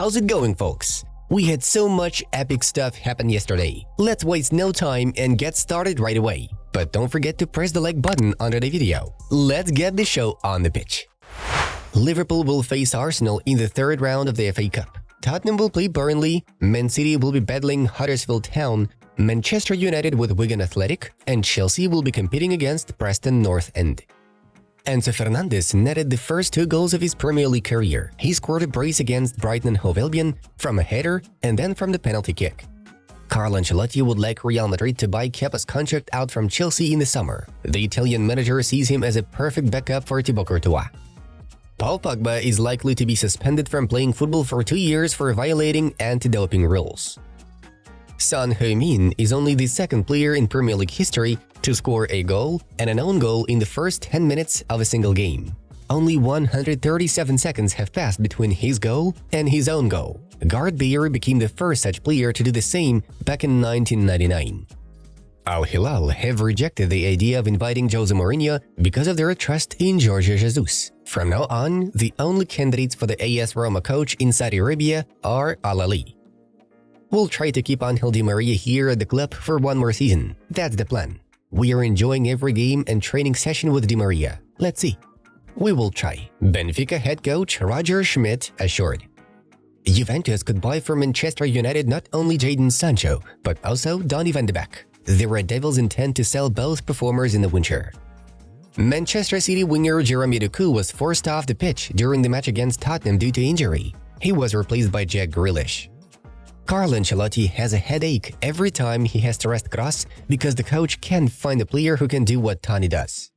How's it going, folks? We had so much epic stuff happen yesterday. Let's waste no time and get started right away. But don't forget to press the like button under the video. Let's get the show on the pitch. Liverpool will face Arsenal in the third round of the FA Cup. Tottenham will play Burnley, Man City will be battling Huddersfield Town, Manchester United with Wigan Athletic, and Chelsea will be competing against Preston North End. Enzo Fernandez netted the first 2 goals of his Premier League career. He scored a brace against Brighton and Hove Albion from a header and then from the penalty kick. Carlo Ancelotti would like Real Madrid to buy Kepa's contract out from Chelsea in the summer. The Italian manager sees him as a perfect backup for Thibaut Courtois. Paul Pogba is likely to be suspended from playing football for 2 years for violating anti-doping rules. Son Heung-min is only the second player in Premier League history to score a goal and an own goal in the first 10 minutes of a single game. Only 137 seconds have passed between his goal and his own goal. Gareth Bale became the first such player to do the same back in 1999. Al Hilal have rejected the idea of inviting Jose Mourinho because of their trust in Jorge Jesus. From now on, the only candidates for the AS Roma coach in Saudi Arabia are Al Ahly. We'll try to keep Angel Di Maria here at the club for 1 more season. That's the plan. We are enjoying every game and training session with Di Maria. Let's see. We will try, Benfica head coach Roger Schmidt assured. Juventus could buy from Manchester United not only Jadon Sancho, but also Donny van de Beek. The Red Devils intend to sell both performers in the winter. Manchester City winger Jeremy Doku was forced off the pitch during the match against Tottenham due to injury. He was replaced by Jack Grealish. Carlo Ancelotti has a headache every time he has to rest Kroos because the coach can't find a player who can do what Tony does.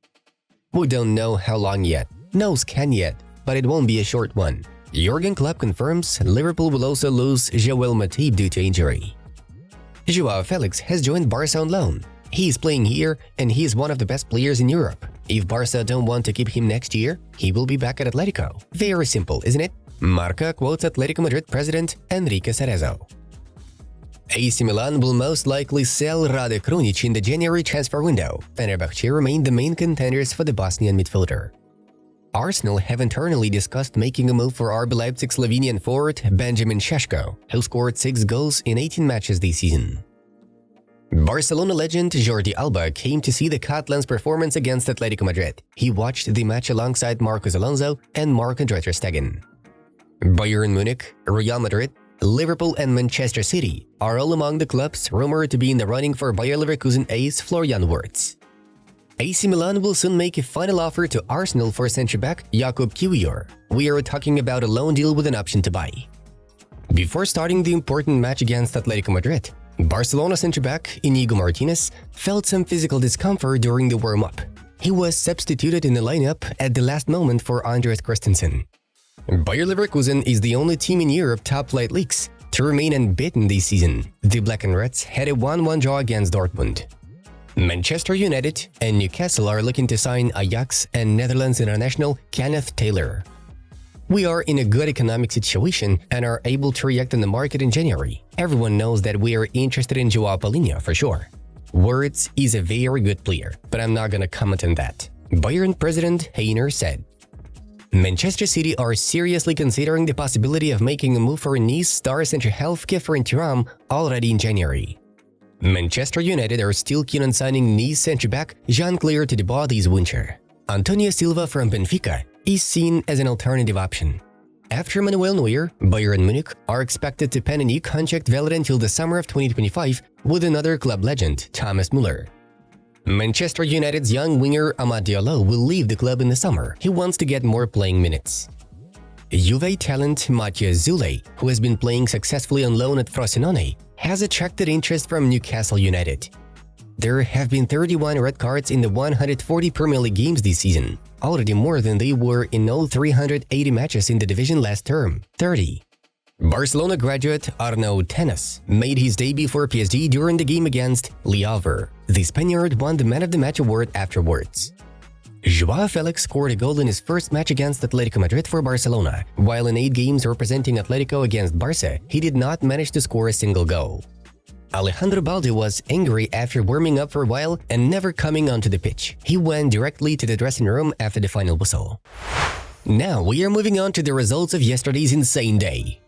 We don't know how long yet, no scan yet, but it won't be a short one. Jurgen Klopp confirms Liverpool will also lose Joel Matip due to injury. Joao Felix has joined Barca on loan. He is playing here and he is one of the best players in Europe. If Barca don't want to keep him next year, he will be back at Atletico. Very simple, isn't it? Marca quotes Atletico Madrid president Enrique Cerezo. AC Milan will most likely sell Rade Krunic in the January transfer window. Fenerbahce remain the main contenders for the Bosnian midfielder. Arsenal have internally discussed making a move for RB Leipzig Slovenian forward Benjamin Šeško, who scored 6 goals in 18 matches this season. Barcelona legend Jordi Alba came to see the Catalan's performance against Atletico Madrid. He watched the match alongside Marcos Alonso and Marc-Andre ter Stegen. Bayern Munich, Real Madrid, Liverpool and Manchester City are all among the clubs rumored to be in the running for Bayer Leverkusen ace Florian Wirtz. AC Milan will soon make a final offer to Arsenal for centre-back Jakub Kiwior. We are talking about a loan deal with an option to buy. Before starting the important match against Atletico Madrid, Barcelona centre-back Inigo Martinez felt some physical discomfort during the warm-up. He was substituted in the lineup at the last moment for Andreas Christensen. Bayer Leverkusen is the only team in Europe top-flight leagues to remain unbeaten this season. The Black and Reds had a 1-1 draw against Dortmund. Manchester United and Newcastle are looking to sign Ajax and Netherlands international Kenneth Taylor. We are in a good economic situation and are able to react in the market in January. Everyone knows that we are interested in Joao Paulinho for sure. Wirtz is a very good player, but I'm not gonna comment on that. Bayern president Heiner said. Manchester City are seriously considering the possibility of making a move for Nice star centre-half Kefren Thuram already in January. Manchester United are still keen on signing Nice centre-back Jean-Claire Todibo this winter. Antonio Silva from Benfica is seen as an alternative option. After Manuel Neuer, Bayern Munich are expected to pen a new contract valid until the summer of 2025 with another club legend, Thomas Müller. Manchester United's young winger Amad Diallo will leave the club in the summer. He wants to get more playing minutes. Juve talent Matthias Zule, who has been playing successfully on loan at Frosinone, has attracted interest from Newcastle United. There have been 31 red cards in the 140 Premier League games this season, already more than they were in all 380 matches in the division last term, 30. Barcelona graduate Arnau Tenas made his debut for PSG during the game against Le Havre. The Spaniard won the Man of the Match award afterwards. Joao Felix scored a goal in his first match against Atletico Madrid for Barcelona, while in 8 games representing Atletico against Barca, he did not manage to score a single goal. Alejandro Balde was angry after warming up for a while and never coming onto the pitch. He went directly to the dressing room after the final whistle. Now we are moving on to the results of yesterday's insane day.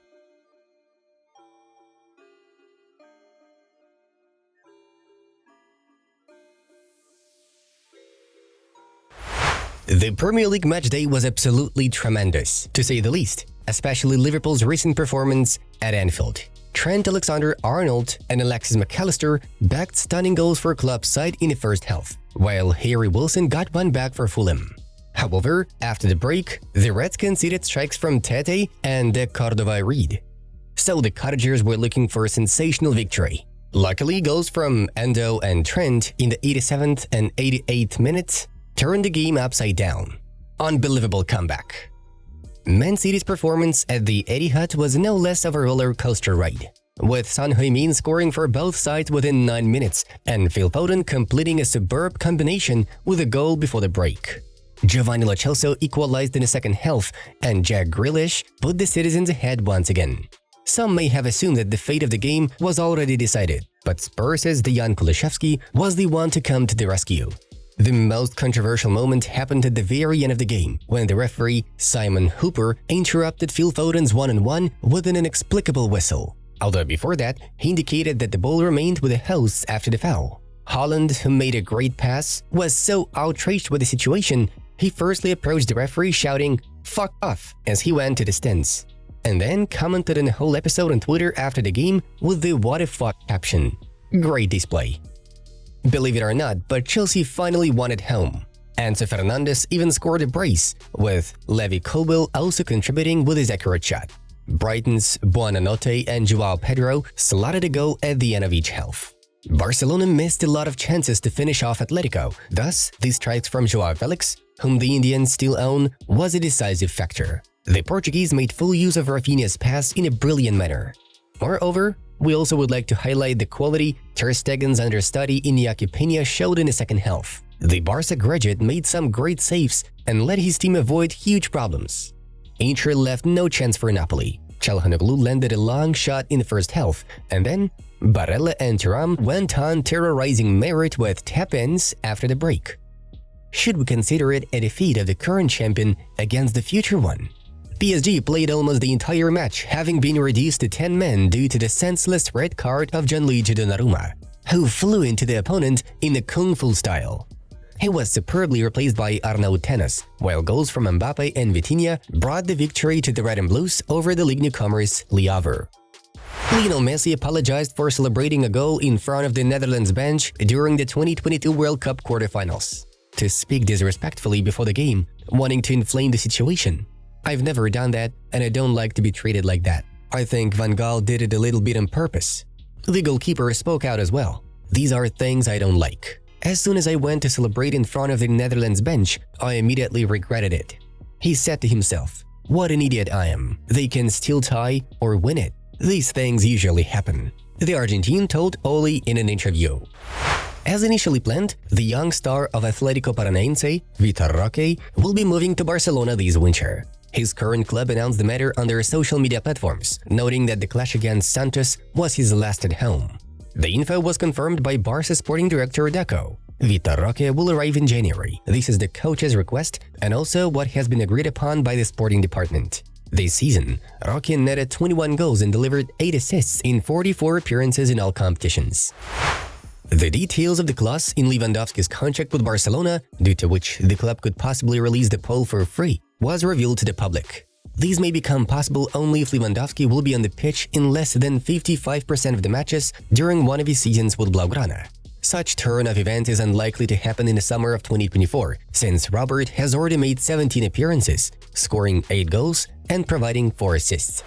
The Premier League match day was absolutely tremendous, to say the least, especially Liverpool's recent performance at Anfield. Trent Alexander-Arnold and Alexis McAllister backed stunning goals for club side in the first half, while Harry Wilson got one back for Fulham. However, after the break, the Reds conceded strikes from Tete and De Cordova-Reid. So the Cottagers were looking for a sensational victory. Luckily, goals from Endo and Trent in the 87th and 88th minutes turned the game upside down. Unbelievable comeback. Man City's performance at the Etihad was no less of a roller coaster ride, with Son Heung-min scoring for both sides within 9 minutes and Phil Foden completing a superb combination with a goal before the break. Giovani Lo Celso equalized in the second half, and Jack Grealish put the citizens ahead once again. Some may have assumed that the fate of the game was already decided, but Spurs Dejan Kulusevski was the one to come to the rescue. The most controversial moment happened at the very end of the game, when the referee, Simon Hooper, interrupted Phil Foden's one-on-one with an inexplicable whistle. Although before that, he indicated that the ball remained with the hosts after the foul. Haaland, who made a great pass, was so outraged with the situation, he firstly approached the referee shouting, "Fuck off," as he went to the stands, and then commented on the whole episode on Twitter after the game with the "what the fuck" caption. Great display. Believe it or not, but Chelsea finally won at home. Enzo Fernandez even scored a brace, with Levi Colwill also contributing with his accurate shot. Brighton's Buonanotte and Joao Pedro slotted a goal at the end of each half. Barcelona missed a lot of chances to finish off Atletico, thus the strikes from Joao Felix, whom the Indians still own, was a decisive factor. The Portuguese made full use of Rafinha's pass in a brilliant manner. Moreover, we also would like to highlight the quality Ter Stegen's understudy Iñaki Peña showed in the second half. The Barca graduate made some great saves and let his team avoid huge problems. Inter left no chance for Napoli. Çalhanoğlu landed a long shot in the first half, and then Barella and Thuram went on terrorizing Merit with tap-ins after the break. Should we consider it a defeat of the current champion against the future one? PSG played almost the entire match, having been reduced to 10 men due to the senseless red card of Gianluigi Donnarumma, who flew into the opponent in the kung fu style. He was superbly replaced by Arnaud Tenas, while goals from Mbappe and Vitinha brought the victory to the Red and Blues over the league newcomers Le Havre. Lionel Messi apologized for celebrating a goal in front of the Netherlands bench during the 2022 World Cup quarterfinals, to speak disrespectfully before the game, wanting to inflame the situation. "I've never done that, and I don't like to be treated like that. I think Van Gaal did it a little bit on purpose." The goalkeeper spoke out as well. "These are things I don't like. As soon as I went to celebrate in front of the Netherlands bench, I immediately regretted it." He said to himself, "What an idiot I am. They can still tie or win it. These things usually happen." The Argentine told Oli in an interview. As initially planned, the young star of Atlético Paranaense, Vitor Roque, will be moving to Barcelona this winter. His current club announced the matter on their social media platforms, noting that the clash against Santos was his last at home. The info was confirmed by Barca sporting director Deco. Vitor Roque will arrive in January. This is the coach's request and also what has been agreed upon by the sporting department. This season, Roque netted 21 goals and delivered 8 assists in 44 appearances in all competitions. The details of the clause in Lewandowski's contract with Barcelona, due to which the club could possibly release the Pole for free, was revealed to the public. These may become possible only if Lewandowski will be on the pitch in less than 55% of the matches during one of his seasons with Blaugrana. Such turn of events is unlikely to happen in the summer of 2024, since Robert has already made 17 appearances, scoring 8 goals and providing 4 assists.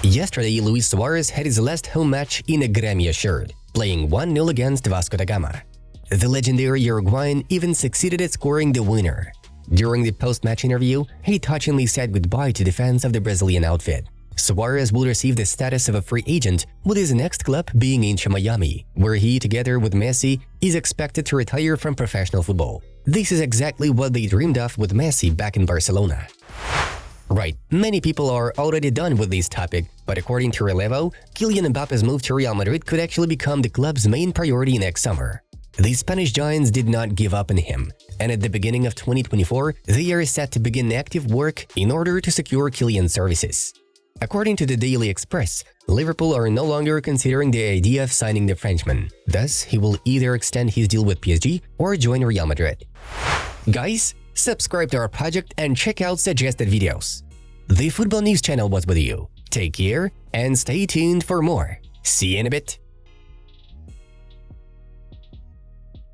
Yesterday, Luis Suarez had his last home match in a Grêmio shirt, playing 1-0 against Vasco da Gama. The legendary Uruguayan even succeeded at scoring the winner. During the post-match interview, he touchingly said goodbye to the fans of the Brazilian outfit. Suarez will receive the status of a free agent, with his next club being Inter Miami, where he, together with Messi, is expected to retire from professional football. This is exactly what they dreamed of with Messi back in Barcelona. Right, many people are already done with this topic, but according to Relevo, Kylian Mbappe's move to Real Madrid could actually become the club's main priority next summer. The Spanish giants did not give up on him, and at the beginning of 2024, they are set to begin active work in order to secure Kylian's services. According to the Daily Express, Liverpool are no longer considering the idea of signing the Frenchman. Thus, he will either extend his deal with PSG or join Real Madrid. Guys, subscribe to our project and check out suggested videos. The Football News channel was with you. Take care and stay tuned for more. See you in a bit.